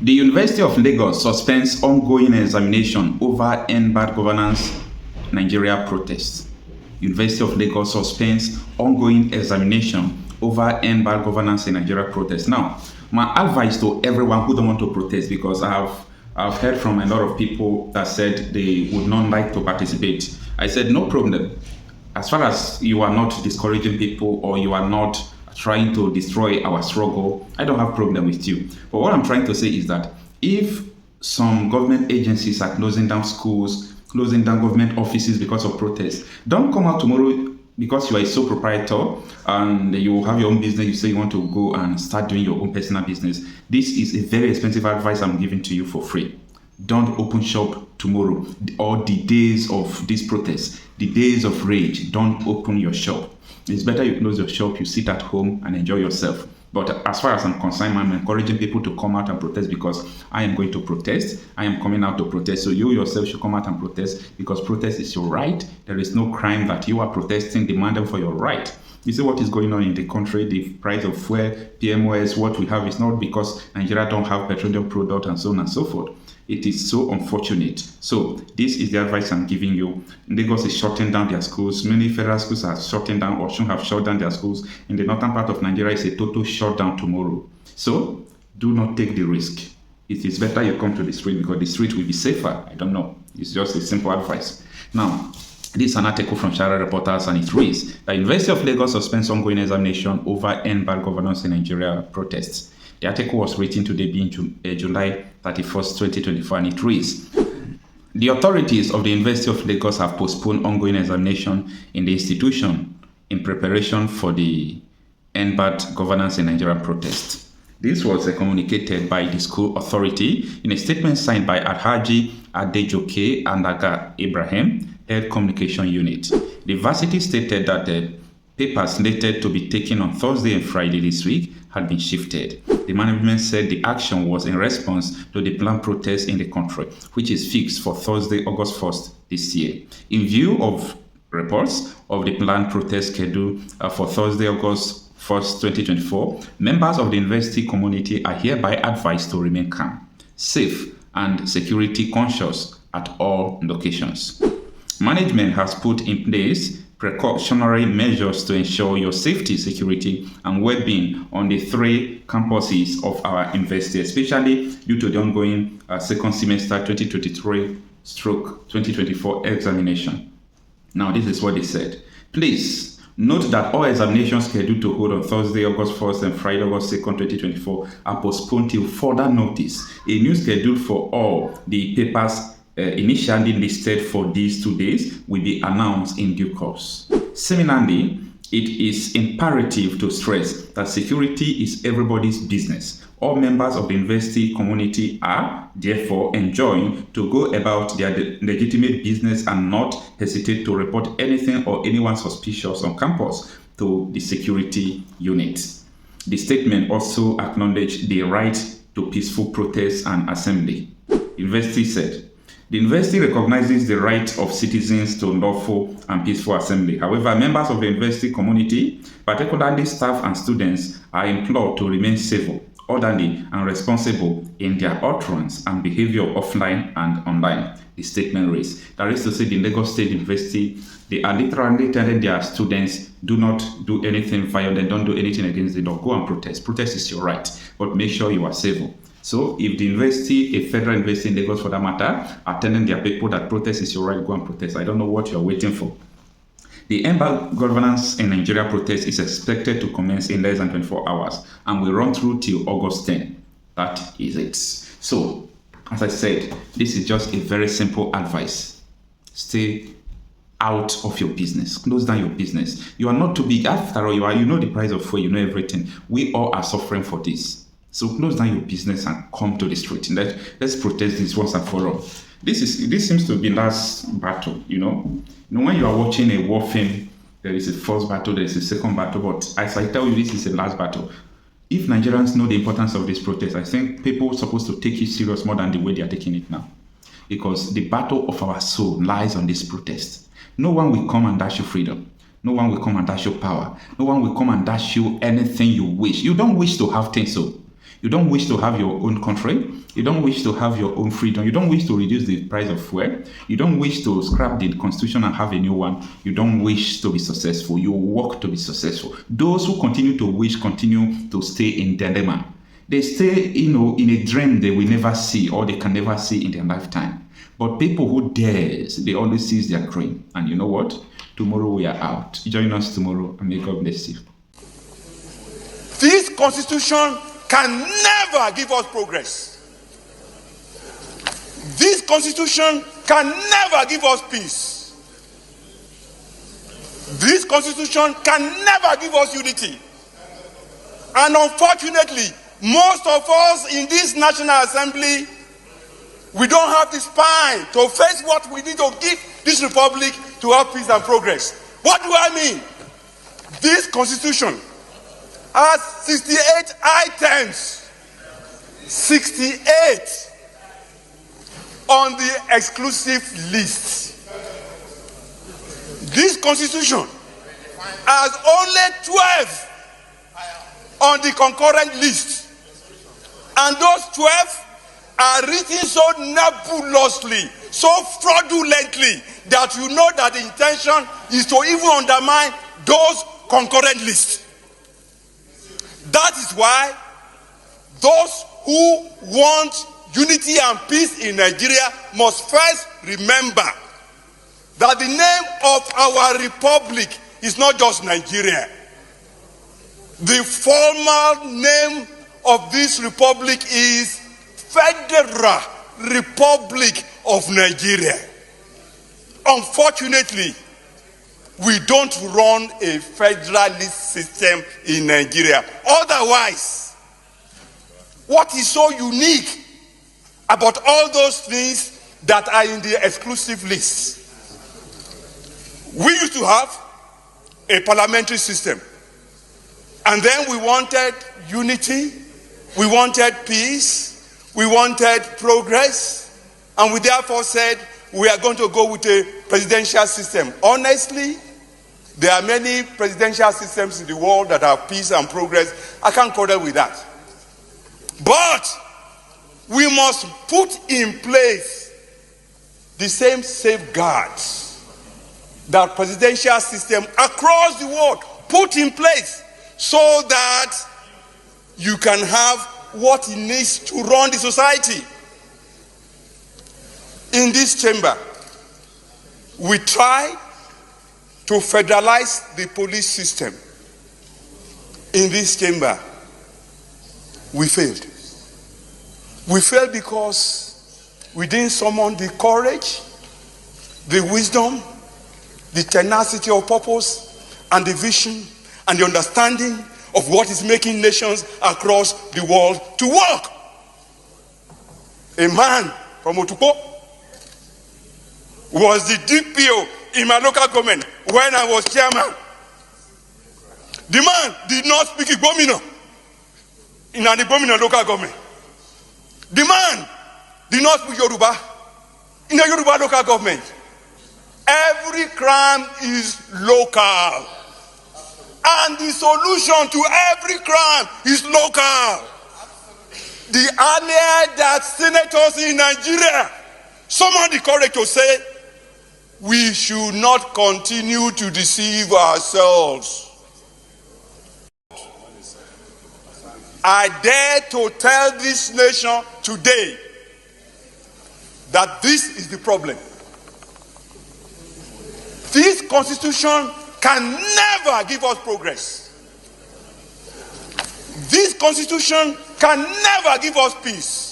The University of Lagos suspends ongoing examination over end bad governance Nigeria protests. University of Lagos suspends ongoing examination over end bad governance in Nigeria protests. Now, my advice to everyone who don't want to protest, because I've heard from a lot of people that said they would not like to participate. I said, no problem. As far as you are not discouraging people or you are not trying to destroy our struggle, I don't have problem with you. But what I'm trying to say is that if some government agencies are closing down schools, closing down government offices because of protests, don't come out tomorrow because you are a sole proprietor and you have your own business, you say you want to go and start doing your own personal business. This is a very expensive advice I'm giving to you for free. Don't open shop tomorrow or the days of this protest, the days of rage. Don't open your shop. It's better you close your shop, you sit at home and enjoy yourself. But as far as I'm concerned, I'm encouraging people to come out and protest because I am going to protest. I am coming out to protest. So you yourself should come out and protest because protest is your right. There is no crime that you are protesting, demanding for your right. You see what is going on in the country, the price of fuel, PMOS, what we have is not because Nigeria don't have petroleum product and so on and so forth. It is so unfortunate. So this is the advice I'm giving you. Lagos is shutting down their schools. Many federal schools are shutting down or should have shut down their schools. In the northern part of Nigeria, it's a total shutdown tomorrow. So do not take the risk. It is better you come to the street because the street will be safer. I don't know. It's just a simple advice. Now, this is an article from Shara Reporters and it reads, the University of Lagos suspends ongoing examination over end bad governance in Nigeria protests. The article was written today being July 31st, 2024, and it reads, the authorities of the University of Lagos have postponed ongoing examination in the institution in preparation for the end bad governance in Nigerian protest. This was communicated by the school authority in a statement signed by Alhaji Adejoke and Aga Ibrahim, Head Communication Unit. The varsity stated that the papers slated to be taken on Thursday and Friday this week had been shifted. The management said the action was in response to the planned protest in the country, which is fixed for Thursday, August 1st this year. In view of reports of the planned protest schedule for Thursday, August 1st, 2024, members of the university community are hereby advised to remain calm, safe, and security conscious at all locations. Management has put in place precautionary measures to ensure your safety, security, and well-being on the three campuses of our university, especially due to the ongoing second semester 2023/2024 examination. Now, this is what they said. Please note that all examinations scheduled to hold on Thursday, August 1st and Friday, August 2nd, 2024 are postponed till further notice. A new schedule for all the papers initially listed for these 2 days will be announced in due course. Similarly, it is imperative to stress that security is everybody's business. All members of the university community are, therefore, enjoined to go about their legitimate business and not hesitate to report anything or anyone suspicious on campus to the security unit. The statement also acknowledged the right to peaceful protest and assembly. University said, the university recognizes the right of citizens to lawful and peaceful assembly. However, members of the university community, particularly staff and students, are implored to remain civil, orderly, and responsible in their utterance and behavior offline and online, the statement reads. That is to say, the Lagos State University, they are literally telling their students, do not do anything violent, don't do anything against the law, go and protest. Protest is your right, but make sure you are civil. So if the university, a federal university in Lagos for that matter, are telling their people that protest is your right, go and protest, I don't know what you're waiting for. The end bad governance in Nigeria protest is expected to commence in less than 24 hours and will run through till August 10. That is it. So, as I said, this is just a very simple advice. Stay out of your business. Close down your business. You are not too big. After all, you know the price of fuel, you know everything. We all are suffering for this. So close down your business and come to the street. Let's protest this once and for all. This seems to be last battle, you know. When you are watching a war film, there is a first battle, there is a second battle, but as I tell you, this is the last battle. If Nigerians know the importance of this protest, I think people are supposed to take it serious more than the way they are taking it now. Because the battle of our soul lies on this protest. No one will come and dash you freedom. No one will come and dash you power. No one will come and dash you anything you wish. You don't wish to have things so. You don't wish to have your own country. You don't wish to have your own freedom. You don't wish to reduce the price of fuel. You don't wish to scrap the constitution and have a new one. You don't wish to be successful. You work to be successful. Those who continue to wish continue to stay in dilemma. They stay, in a dream they will never see or they can never see in their lifetime. But people who dares, they always seize their dream. And you know what? Tomorrow we are out. Join us tomorrow and may God bless you. This constitution can never give us progress. This constitution can never give us peace. This constitution can never give us unity. And unfortunately, most of us in this National Assembly, we don't have the spine to face what we need to give this republic to have peace and progress. What do I mean? This constitution has 68 items. 68 on the exclusive list. This constitution has only 12 on the concurrent list. And those 12 are written so nebulously, so fraudulently, that you know that the intention is to even undermine those concurrent lists. That is why those who want unity and peace in Nigeria must first remember that the name of our republic is not just Nigeria. The formal name of this republic is Federal Republic of Nigeria. Unfortunately, we don't run a federalist system in Nigeria. Otherwise, what is so unique about all those things that are in the exclusive list? We used to have a parliamentary system, and then we wanted unity, we wanted peace, we wanted progress, and we therefore said we are going to go with a presidential system. Honestly, there are many presidential systems in the world that have peace and progress. I can't quarrel with that. But we must put in place the same safeguards that presidential system across the world put in place, so that you can have what it needs to run the society. In this chamber, we try to federalize the police system. In this chamber, we failed. We failed because we didn't summon the courage, the wisdom, the tenacity of purpose, and the vision, and the understanding of what is making nations across the world to work. A man from Otukpo was the DPO in my local government when I was chairman. The man did not speak Igbomina in an Igbomina local government. The man did not speak Yoruba in a Yoruba local government. Every crime is local. And the solution to every crime is local. The earlier that senators in Nigeria summoned the courage to say, we should not continue to deceive ourselves. I dare to tell this nation today that this is the problem. This constitution can never give us progress. This constitution can never give us peace.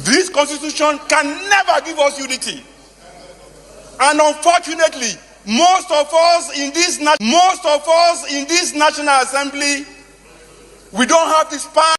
This constitution can never give us unity. And unfortunately, most of us in this National Assembly, we don't have the spine.